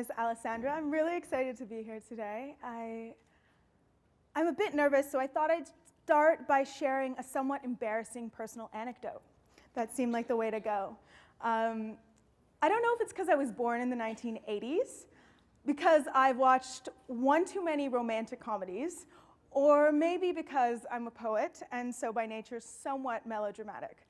is Alessandra. I'm really excited to be here today. I'm a bit nervous, so I thought I'd start by sharing a somewhat embarrassing personal anecdote. That seemed like the way to go. I don't know if it's because I was born in the 1980s, because I've watched one too many romantic comedies, or maybe because I'm a poet, and so by nature somewhat melodramatic.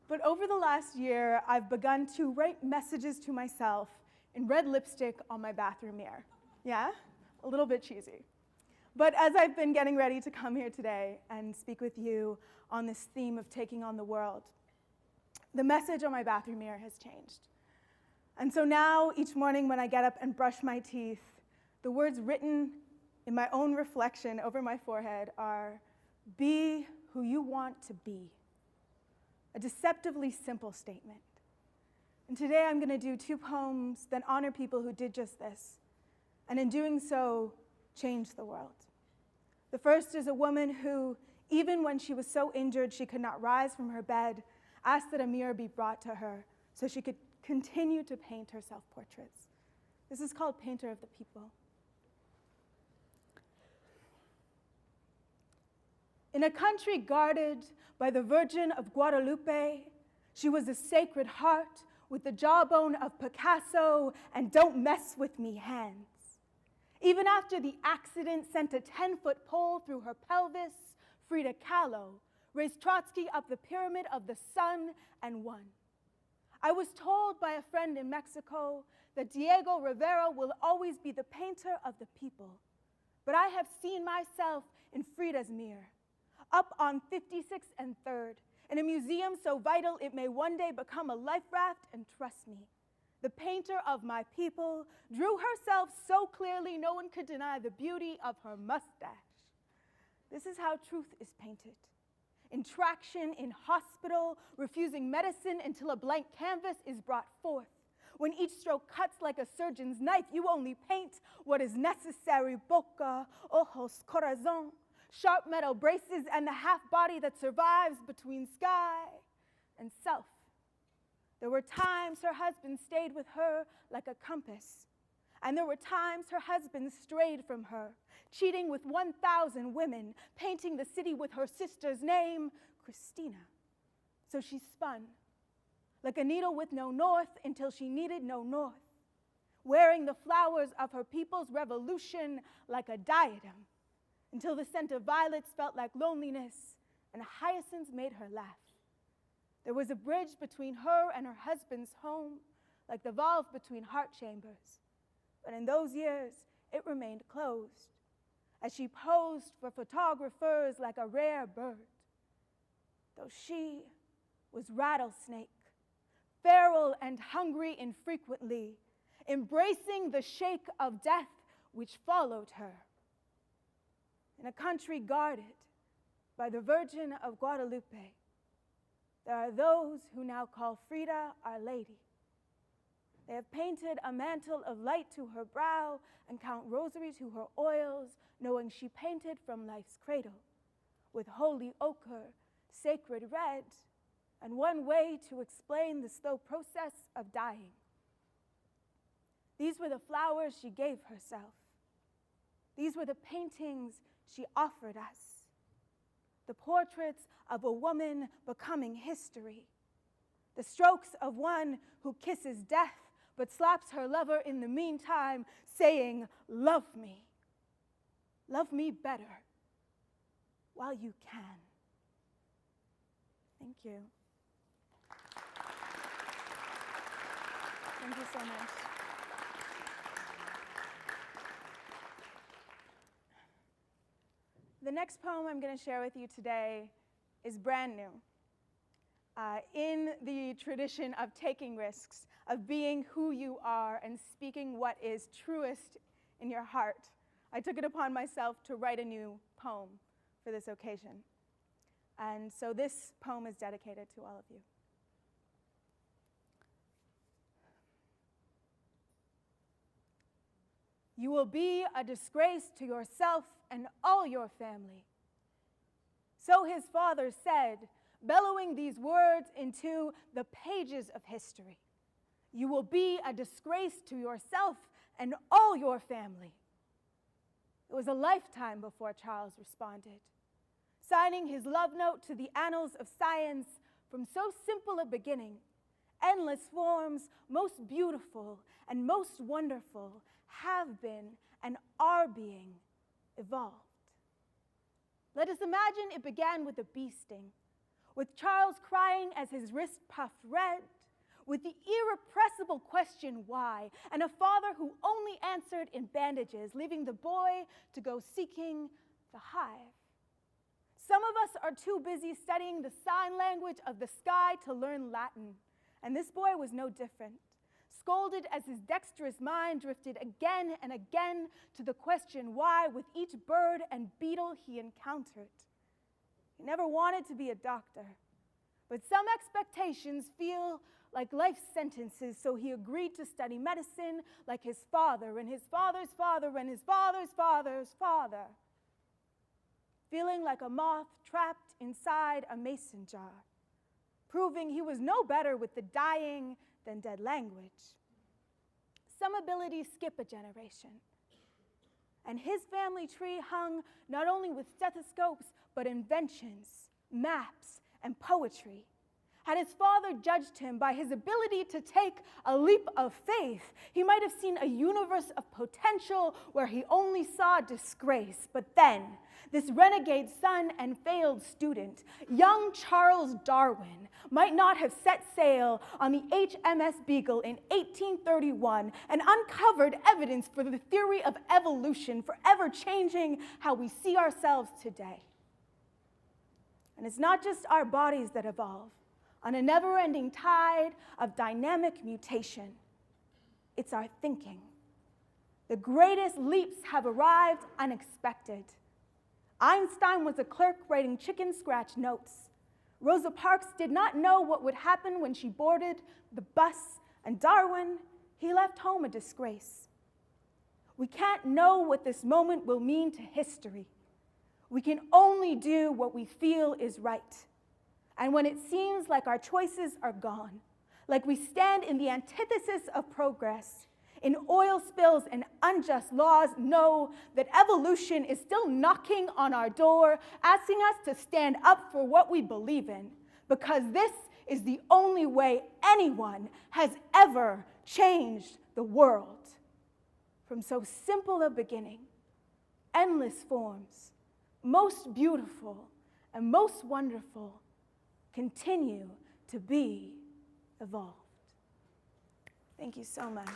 But over the last year, I've begun to write messages to myself in red lipstick on my bathroom mirror. Yeah? A little bit cheesy. But as I've been getting ready to come here today and speak with you on this theme of taking on the world, the message on my bathroom mirror has changed. And so now, each morning when I get up and brush my teeth, the words written in my own reflection over my forehead are, "Be who you want to be." A deceptively simple statement. And today I'm going to do two poems that honor people who did just this, and in doing so, changed the world. The first is a woman who, even when she was so injured she could not rise from her bed, asked that a mirror be brought to her so she could continue to paint her self-portraits. This is called Painter of the People. In a country guarded by the Virgin of Guadalupe, she was a sacred heart with the jawbone of Picasso and "don't mess with me" hands. Even after the accident sent a 10-foot pole through her pelvis, Frida Kahlo raised Trotsky up the pyramid of the sun and won. I was told by a friend in Mexico that Diego Rivera will always be the painter of the people, but I have seen myself in Frida's mirror, up on 56th and 3rd, in a museum so vital it may one day become a life raft, and trust me, the painter of my people drew herself so clearly no one could deny the beauty of her mustache. This is how truth is painted. In traction, in hospital, refusing medicine until a blank canvas is brought forth. When each stroke cuts like a surgeon's knife, you only paint what is necessary. Boca, ojos, corazón. Sharp metal braces and the half-body that survives between sky and self. There were times her husband stayed with her like a compass, and there were times her husband strayed from her, cheating with 1,000 women, painting the city with her sister's name, Christina. So she spun, like a needle with no north, until she needed no north, wearing the flowers of her people's revolution like a diadem, until the scent of violets felt like loneliness and hyacinths made her laugh. There was a bridge between her and her husband's home, like the valve between heart chambers. But in those years, it remained closed, as she posed for photographers like a rare bird. Though she was rattlesnake, feral and hungry infrequently, embracing the shake of death which followed her. In a country guarded by the Virgin of Guadalupe, there are those who now call Frida Our Lady. They have painted a mantle of light to her brow and count rosaries to her oils, knowing she painted from life's cradle, with holy ochre, sacred red, and one way to explain the slow process of dying. These were the flowers she gave herself. These were the paintings she offered us. The portraits of a woman becoming history. The strokes of one who kisses death but slaps her lover in the meantime, saying, "Love me better, while you can." Thank you. Thank you so much. The next poem I'm going to share with you today is brand new. In the tradition of taking risks, of being who you are and speaking what is truest in your heart, I took it upon myself to write a new poem for this occasion. And so this poem is dedicated to all of you. You will be a disgrace to yourself and all your family. So his father said, bellowing these words into the pages of history. You will be a disgrace to yourself and all your family. It was a lifetime before Charles responded, signing his love note to the annals of science from so simple a beginning. Endless forms, most beautiful and most wonderful, have been and are being evolved. Let us imagine it began with a bee sting, with Charles crying as his wrist puffed red, with the irrepressible question why, and a father who only answered in bandages, leaving the boy to go seeking the hive. Some of us are too busy studying the sign language of the sky to learn Latin, and this boy was no different, scolded as his dexterous mind drifted again and again to the question why with each bird and beetle he encountered. He never wanted to be a doctor, but some expectations feel like life sentences, so he agreed to study medicine like his father and his father's father and his father's father's father, feeling like a moth trapped inside a mason jar, proving he was no better with the dying than dead language. Some abilities skip a generation, and his family tree hung not only with stethoscopes, but inventions, maps, and poetry. Had his father judged him by his ability to take a leap of faith, he might have seen a universe of potential where he only saw disgrace. But then, this renegade son and failed student, young Charles Darwin, might not have set sail on the HMS Beagle in 1831 and uncovered evidence for the theory of evolution, forever changing how we see ourselves today. And it's not just our bodies that evolve on a never-ending tide of dynamic mutation. It's our thinking. The greatest leaps have arrived unexpected. Einstein was a clerk writing chicken scratch notes. Rosa Parks did not know what would happen when she boarded the bus, and Darwin, he left home a disgrace. We can't know what this moment will mean to history. We can only do what we feel is right. And when it seems like our choices are gone, like we stand in the antithesis of progress, in oil spills and unjust laws, know that evolution is still knocking on our door, asking us to stand up for what we believe in, because this is the only way anyone has ever changed the world. From so simple a beginning, endless forms, most beautiful and most wonderful, continue to be evolved. Thank you so much.